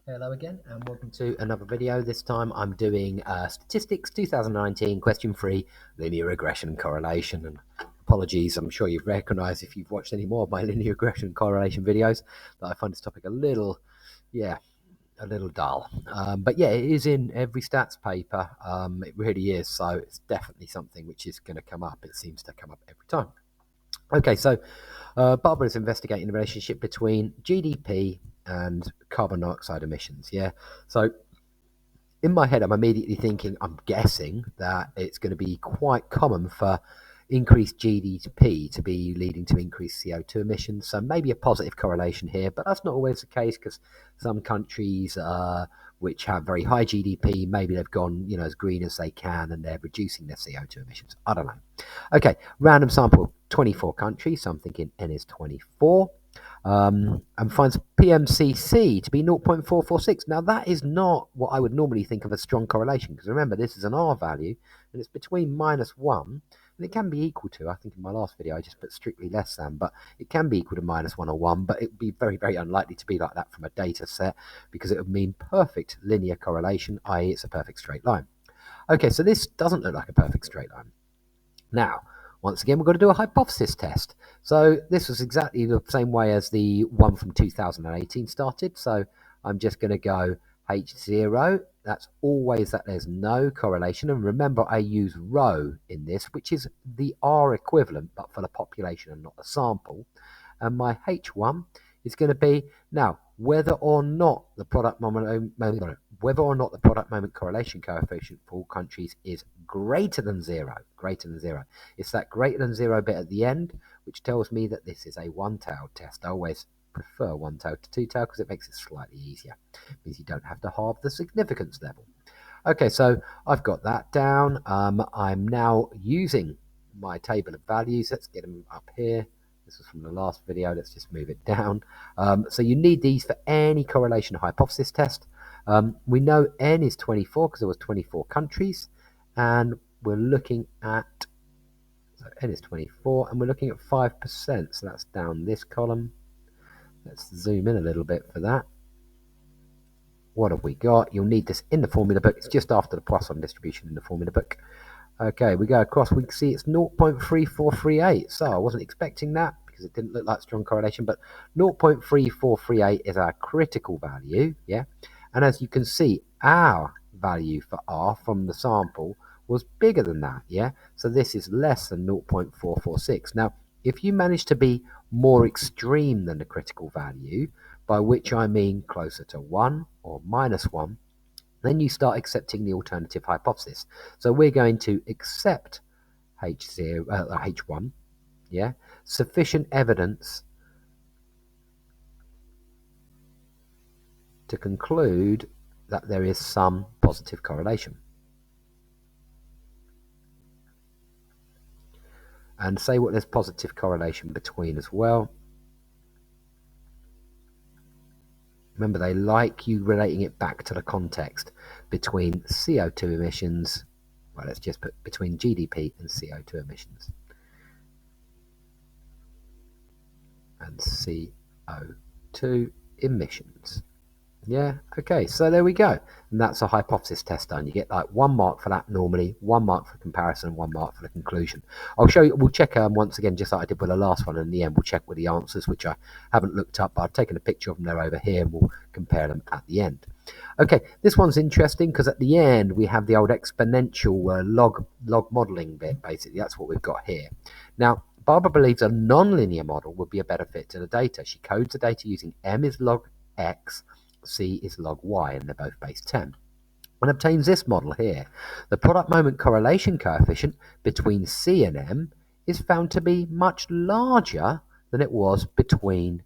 Hello again and welcome to another video. This time I'm doing Statistics 2019 question 3 linear regression correlation. And apologies, I'm sure you've recognized if you've watched any more of my linear regression correlation videos that I find this topic a little dull. But yeah, it is in every stats paper. It really is. So it's definitely something which is going to come up. It seems to come up every time. Okay, so Barbara is investigating the relationship between GDP and carbon dioxide emissions. Yeah, so in my head, I'm immediately thinking, I'm guessing that it's going to be quite common for increased GDP to be leading to increased CO2 emissions. So maybe a positive correlation here, but that's not always the case because some countries which have very high GDP, maybe they've gone as green as they can and they're reducing their CO2 emissions. I don't know. Okay, random sample, 24 countries. So I'm thinking N is 24. And finds PMCC to be 0.446. Now, that is not what I would normally think of as strong correlation, because remember, this is an R value, and it's between -1, and it can be equal to, I think in my last video I just put strictly less than, but it can be equal to -1 or 1, but it would be very, very unlikely to be like that from a data set, because it would mean perfect linear correlation, i.e. it's a perfect straight line. Okay, so this doesn't look like a perfect straight line. Now, once again, we've got to do a hypothesis test. So this was exactly the same way as the one from 2018 started. So I'm just going to go H0. That's always that there's no correlation. And remember, I use rho in this, which is the R equivalent, but for the population and not the sample. And my H1 is going to be, now, whether or not the product moment correlation coefficient for all countries is greater than zero. It's that greater than zero bit at the end, which tells me that this is a one-tailed test. I always prefer one-tailed to two-tailed because it makes it slightly easier. It means you don't have to halve the significance level. Okay, so I've got that down. I'm now using my table of values. Let's get them up here. This was from the last video. Let's just move it down. So you need these for any correlation hypothesis test. We know N is 24 because there was 24 countries, and we're looking at, so N is 24, and we're looking at 5%. So that's down this column. Let's zoom in a little bit for that. What have we got? You'll need this in the formula book. It's just after the Poisson distribution in the formula book. Okay, we go across. We can see it's 0.3438. So I wasn't expecting that because it didn't look like strong correlation, but 0.3438 is our critical value, yeah? And as you can see, our value for R from the sample was bigger than that, yeah? So this is less than 0.446. Now, if you manage to be more extreme than the critical value, by which I mean closer to 1 or -1, then you start accepting the alternative hypothesis. So we're going to accept H1, yeah, sufficient evidence to conclude that there is some positive correlation. And say what there's positive correlation between as well. Remember, they like you relating it back to the context between CO2 emissions. Well, let's just put between GDP and CO2 emissions. And CO2 emissions. Yeah, okay, so there we go. And that's a hypothesis test done. You get like 1 mark for that normally, 1 mark for comparison, 1 mark for the conclusion. I'll show you, we'll check once again, just like I did with the last one, and in the end we'll check with the answers, which I haven't looked up, but I've taken a picture of them, they're over here, and we'll compare them at the end. Okay, this one's interesting because at the end we have the old exponential log modeling bit, basically. That's what we've got here. Now, Barbara believes a non-linear model would be a better fit to the data. She codes the data using M is log X, C is log Y, and they're both base 10, and obtains this model here. The product moment correlation coefficient between C and M is found to be much larger than it was between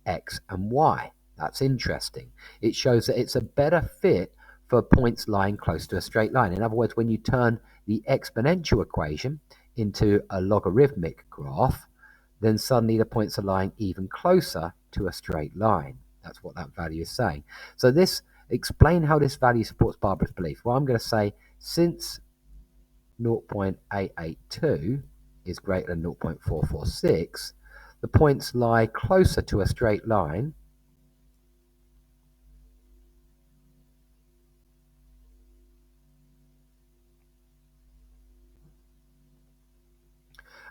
X and Y. That's interesting. It shows that it's a better fit for points lying close to a straight line. In other words, when you turn the exponential equation into a logarithmic graph, then suddenly the points are lying even closer to a straight line. That's what that value is saying. So this, explain how this value supports Barbara's belief. Well, I'm going to say since 0.882 is greater than 0.446, the points lie closer to a straight line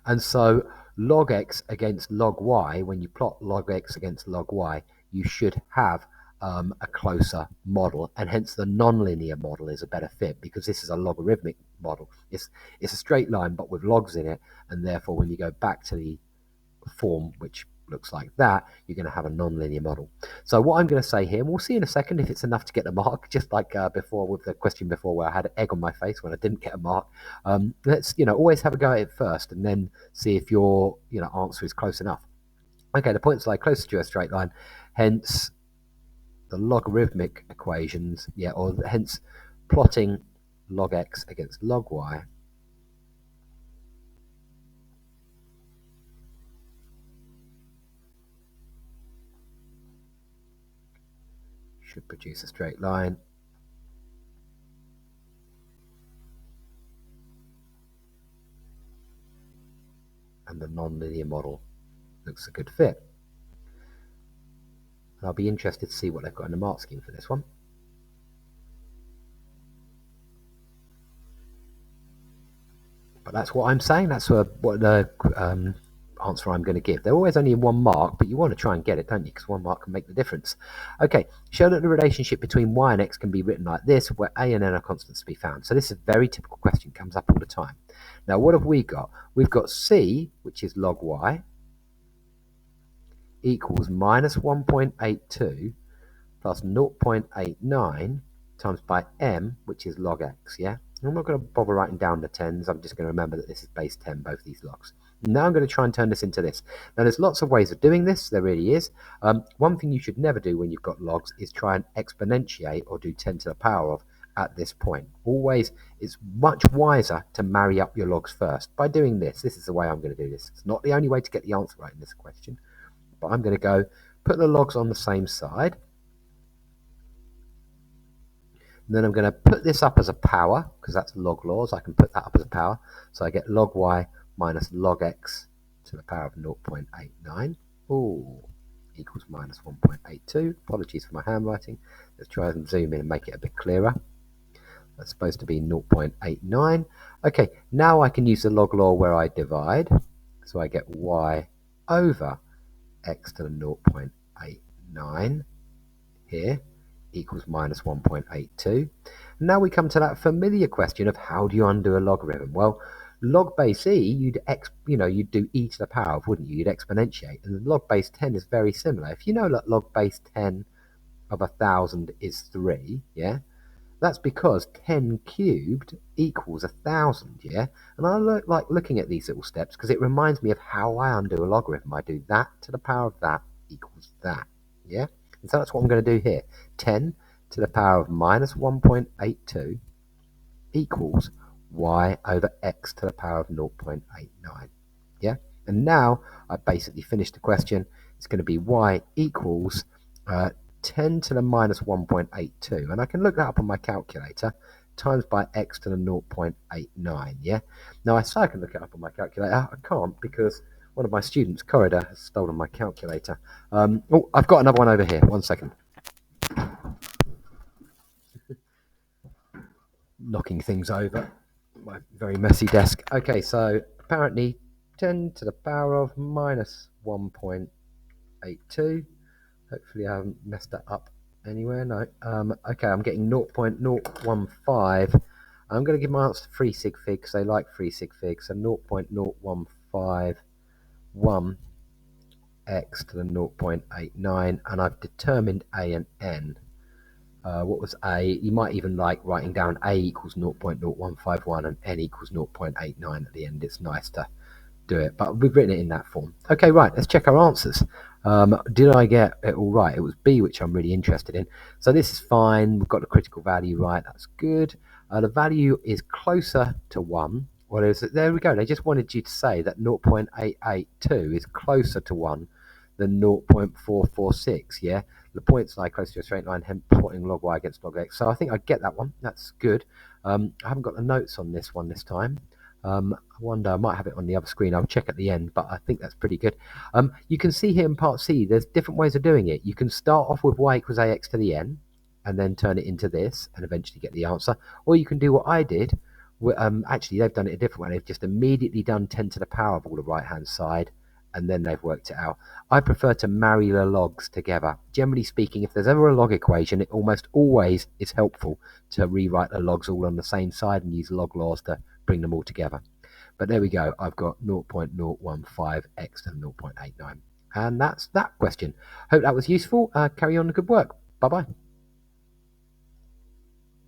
And so log x against log y, when you plot log x against log y, you should have a closer model, and hence the nonlinear model is a better fit because this is a logarithmic model. It's a straight line but with logs in it, and therefore when you go back to the form which looks like that, you're going to have a non-linear model. So what I'm going to say here, and we'll see in a second if it's enough to get the mark, just like before with the question before where I had an egg on my face when I didn't get a mark. Let's always have a go at it first and then see if your answer is close enough. Okay, the points lie closer to a straight line, hence the logarithmic equations, or hence plotting log x against log y should produce a straight line. And the non-linear model looks a good fit. And I'll be interested to see what they've got in the mark scheme for this one. But that's what I'm saying. That's what the answer I'm going to give. They're always only in 1 mark, but you want to try and get it, don't you? Because 1 mark can make the difference. Okay, show that the relationship between y and x can be written like this, where a and n are constants to be found. So this is a very typical question, comes up all the time. Now, what have we got? We've got c, which is log y, equals minus 1.82 plus 0.89 times by m, which is log x, yeah? I'm not going to bother writing down the tens. I'm just going to remember that this is base 10, both these logs. Now I'm going to try and turn this into this. Now there's lots of ways of doing this. There really is. One thing you should never do when you've got logs is try and exponentiate or do 10 to the power of at this point. Always, it's much wiser to marry up your logs first. By doing this, this is the way I'm going to do this. It's not the only way to get the answer right in this question, but I'm going to go put the logs on the same side. And then I'm going to put this up as a power, because that's log laws. I can put that up as a power. So I get log y minus log x to the power of 0.89. Ooh, equals minus 1.82. Apologies for my handwriting. Let's try and zoom in and make it a bit clearer. That's supposed to be 0.89. Okay, now I can use the log law where I divide. So I get y over x to the 0.89 here equals minus 1.82. Now we come to that familiar question of how do you undo a logarithm? Well, log base e, you'd do e to the power of, wouldn't you? You'd exponentiate. And log base 10 is very similar. If you know that log base 10 of 1,000 is 3, yeah? That's because 10 cubed equals 1,000, yeah? And I like looking at these little steps because it reminds me of how I undo a logarithm. I do that to the power of that equals that, yeah? And so that's what I'm going to do here. 10 to the power of minus 1.82 equals y over x to the power of 0.89, yeah? And now I basically finished the question. It's going to be y equals 10 to the minus 1.82, and I can look that up on my calculator, times by x to the 0.89, yeah? Now I say I can look it up on my calculator. I can't because one of my students, Corridor, has stolen my calculator. Oh, I've got another one over here. 1 second. Knocking things over. My very messy desk. Okay, so apparently 10 to the power of minus 1.82. Hopefully I haven't messed that up anywhere. No. Okay, I'm getting 0.015. I'm going to give my answer to free sig fig because they like free sig fig. So 0.0151 x to the 0.89, and I've determined a and n. What was a? You might even like writing down a equals 0.0151 and n equals 0.89 at the end. It's nice to do it, but we've written it in that form. Okay, right, let's check our answers. Did I get it all right? It was B, which I'm really interested in. So this is fine. We've got the critical value right. That's good. The value is closer to 1. Well, there we go. They just wanted you to say that 0.882 is closer to 1 than 0.446, yeah? The points lie close to a straight line, hence plotting log y against log x. So I think I get that one. That's good. I haven't got the notes on this one this time. I wonder, I might have it on the other screen. I'll check at the end, but I think that's pretty good. You can see here in part C, there's different ways of doing it. You can start off with y equals ax to the n, and then turn it into this, and eventually get the answer. Or you can do what I did, Actually, they've done it a different way. They've just immediately done 10 to the power of all the right-hand side, and then they've worked it out. I prefer to marry the logs together. Generally speaking, if there's ever a log equation, it almost always is helpful to rewrite the logs all on the same side and use log laws to bring them all together. But there we go. I've got 0.015x to 0.89. And that's that question. Hope that was useful. Carry on the good work. Bye-bye.